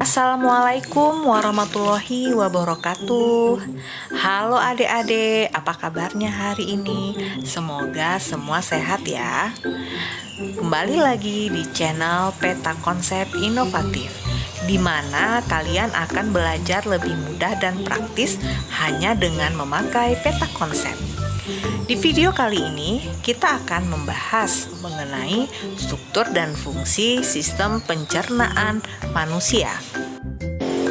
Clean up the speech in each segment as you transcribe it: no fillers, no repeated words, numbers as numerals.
Assalamualaikum warahmatullahi wabarakatuh. Halo adik-adik, apa kabarnya hari ini? Semoga semua sehat ya. Kembali lagi di channel Peta Konsep Inovatif, di mana kalian akan belajar lebih mudah dan praktis hanya dengan memakai peta konsep. Di video kali ini kita akan membahas mengenai struktur dan fungsi sistem pencernaan manusia.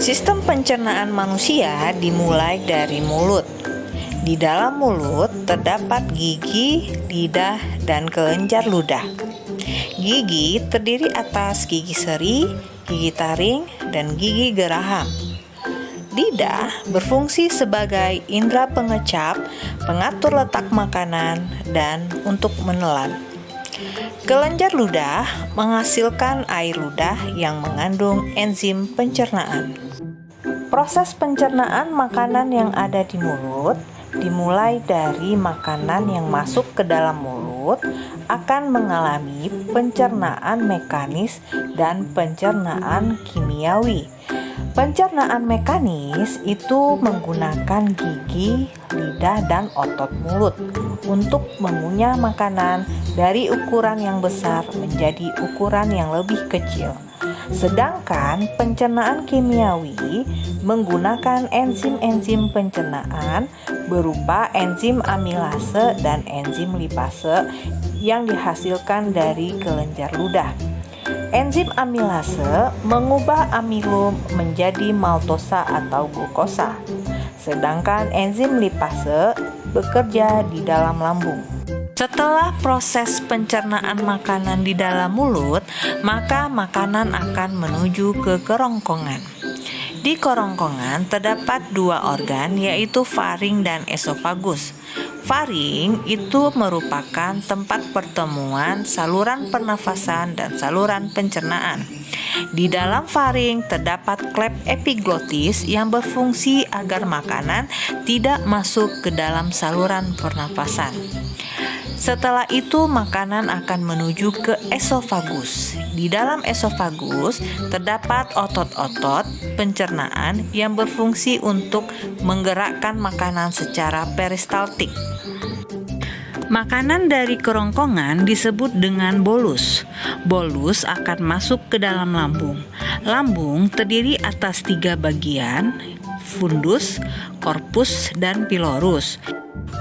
Sistem pencernaan manusia dimulai dari mulut. Di dalam mulut terdapat gigi, lidah, dan kelenjar ludah. Gigi terdiri atas gigi seri, gigi taring, dan gigi geraham. Lidah berfungsi sebagai indera pengecap, pengatur letak makanan, dan untuk menelan. Kelenjar ludah menghasilkan air ludah yang mengandung enzim pencernaan. Proses pencernaan makanan yang ada di mulut dimulai dari makanan yang masuk ke dalam mulut akan mengalami pencernaan mekanis dan pencernaan kimiawi. Pencernaan mekanis itu menggunakan gigi, lidah, dan otot mulut untuk mengunyah makanan dari ukuran yang besar menjadi ukuran yang lebih kecil. Sedangkan pencernaan kimiawi menggunakan enzim-enzim pencernaan berupa enzim amilase dan enzim lipase yang dihasilkan dari kelenjar ludah. Enzim amilase mengubah amilum menjadi maltosa atau glukosa, sedangkan enzim lipase bekerja di dalam lambung. Setelah proses pencernaan makanan di dalam mulut, maka makanan akan menuju ke kerongkongan. Di kerongkongan terdapat dua organ, yaitu faring dan esofagus. Faring itu merupakan tempat pertemuan saluran pernafasan dan saluran pencernaan. Di dalam faring terdapat klep epiglotis yang berfungsi agar makanan tidak masuk ke dalam saluran pernafasan. Setelah itu makanan akan menuju ke esofagus. Di dalam esofagus terdapat otot-otot pencernaan yang berfungsi untuk menggerakkan makanan secara peristaltik. Makanan dari kerongkongan disebut dengan bolus. Bolus akan masuk ke dalam lambung. Lambung terdiri atas 3 bagian, fundus, korpus, dan pilorus.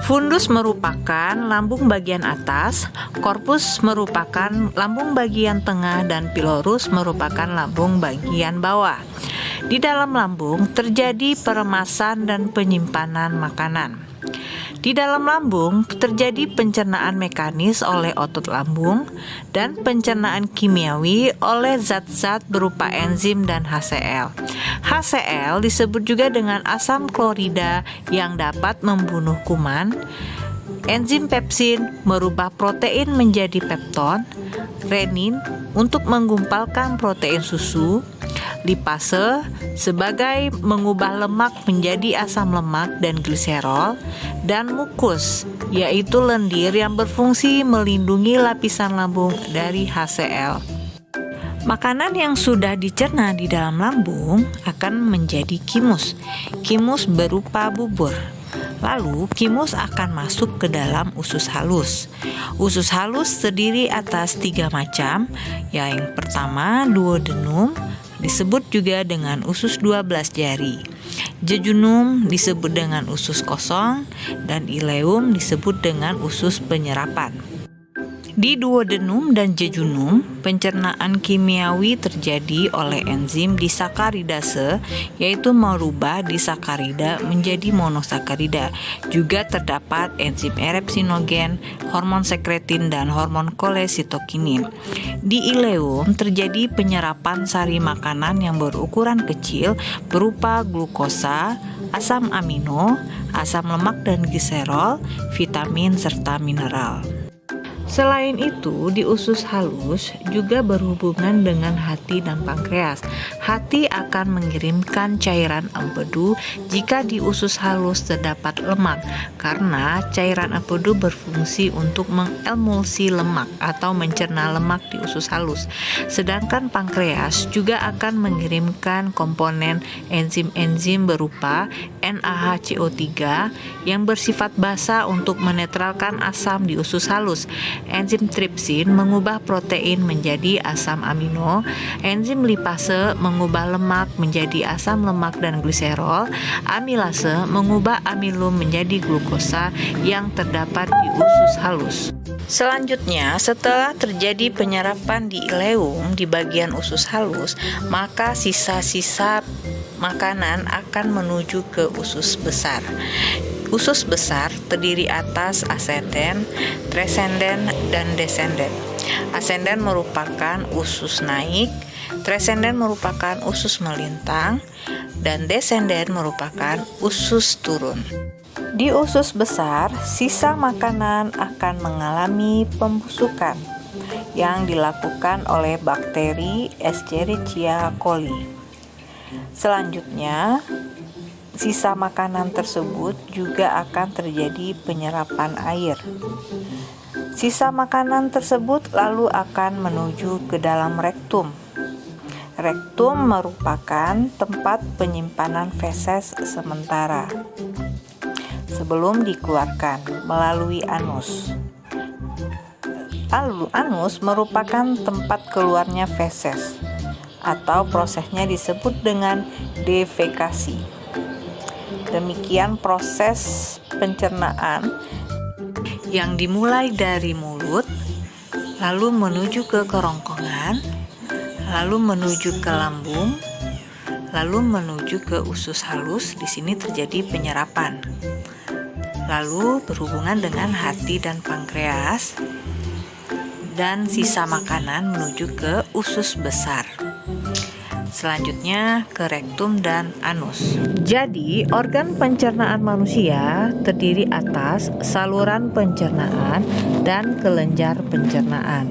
Fundus merupakan lambung bagian atas, korpus merupakan lambung bagian tengah, dan pilorus merupakan lambung bagian bawah. Di dalam lambung terjadi peremasan dan penyimpanan makanan. Di dalam lambung terjadi pencernaan mekanis oleh otot lambung dan pencernaan kimiawi oleh zat-zat berupa enzim dan HCl. HCl disebut juga dengan asam klorida yang dapat membunuh kuman. Enzim pepsin merubah protein menjadi pepton, renin untuk menggumpalkan protein susu, lipase sebagai mengubah lemak menjadi asam lemak dan gliserol, dan mukus yaitu lendir yang berfungsi melindungi lapisan lambung dari HCl. Makanan yang sudah dicerna di dalam lambung akan menjadi kimus. Kimus berupa bubur. Lalu kimus akan masuk ke dalam usus halus. Usus halus terdiri atas 3 macam. Yang pertama duodenum, disebut juga dengan usus 12 jari. Jejunum disebut dengan usus kosong, dan ileum disebut dengan usus penyerapan. Di duodenum dan jejunum, pencernaan kimiawi terjadi oleh enzim disakaridase, yaitu merubah disakarida menjadi monosakarida. Juga terdapat enzim erepsinogen, hormon sekretin, dan hormon kolesitokinin. Di ileum terjadi penyerapan sari makanan yang berukuran kecil berupa glukosa, asam amino, asam lemak dan gliserol, vitamin, serta mineral. Selain itu, di usus halus juga berhubungan dengan hati dan pankreas. Hati akan mengirimkan cairan empedu jika di usus halus terdapat lemak, karena cairan empedu berfungsi untuk mengemulsi lemak atau mencerna lemak di usus halus. Sedangkan pankreas juga akan mengirimkan komponen enzim-enzim berupa NaHCO3 yang bersifat basa untuk menetralkan asam di usus halus. Enzim tripsin mengubah protein menjadi asam amino. Enzim lipase mengubah lemak menjadi asam lemak dan gliserol. Amilase mengubah amilum menjadi glukosa yang terdapat di usus halus. Selanjutnya, setelah terjadi penyerapan di ileum di bagian usus halus, maka sisa-sisa makanan akan menuju ke usus besar. Usus besar terdiri atas ascenden, descenden, dan descenden. Ascenden merupakan usus naik, descenden merupakan usus melintang, dan descenden merupakan usus turun. Di usus besar, sisa makanan akan mengalami pembusukan yang dilakukan oleh bakteri Escherichia coli. Selanjutnya, sisa makanan tersebut juga akan terjadi penyerapan air. Sisa makanan tersebut lalu akan menuju ke dalam rektum. Rektum merupakan tempat penyimpanan feses sementara sebelum dikeluarkan melalui anus. Lalu anus merupakan tempat keluarnya feses atau prosesnya disebut dengan defekasi. Demikian proses pencernaan yang dimulai dari mulut, lalu menuju ke kerongkongan, lalu menuju ke lambung, lalu menuju ke usus halus. Di sini terjadi penyerapan. Lalu berhubungan dengan hati dan pankreas, dan sisa makanan menuju ke usus besar. Selanjutnya ke rektum dan anus. Jadi, organ pencernaan manusia terdiri atas saluran pencernaan dan kelenjar pencernaan.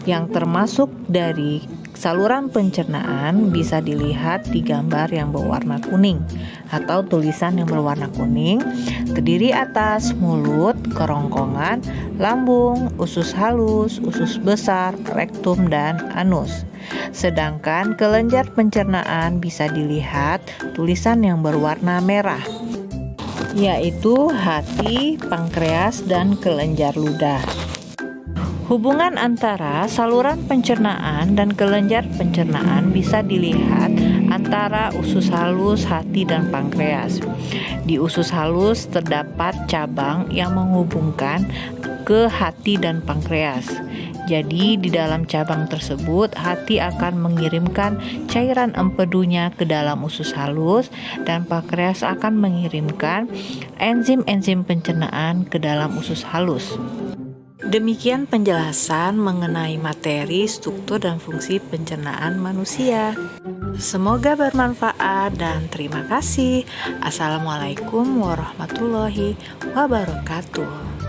Yang termasuk dari saluran pencernaan bisa dilihat di gambar yang berwarna kuning atau tulisan yang berwarna kuning, terdiri atas mulut, kerongkongan, lambung, usus halus, usus besar, rektum, dan anus. Sedangkan kelenjar pencernaan bisa dilihat tulisan yang berwarna merah, yaitu hati, pankreas, dan kelenjar ludah. Hubungan antara saluran pencernaan dan kelenjar pencernaan bisa dilihat antara usus halus, hati, dan pankreas. Di usus halus terdapat cabang yang menghubungkan ke hati dan pankreas. Jadi di dalam cabang tersebut, hati akan mengirimkan cairan empedunya ke dalam usus halus dan pankreas akan mengirimkan enzim-enzim pencernaan ke dalam usus halus. Demikian penjelasan mengenai materi, struktur, dan fungsi pencernaan manusia. Semoga bermanfaat dan terima kasih. Assalamualaikum warahmatullahi wabarakatuh.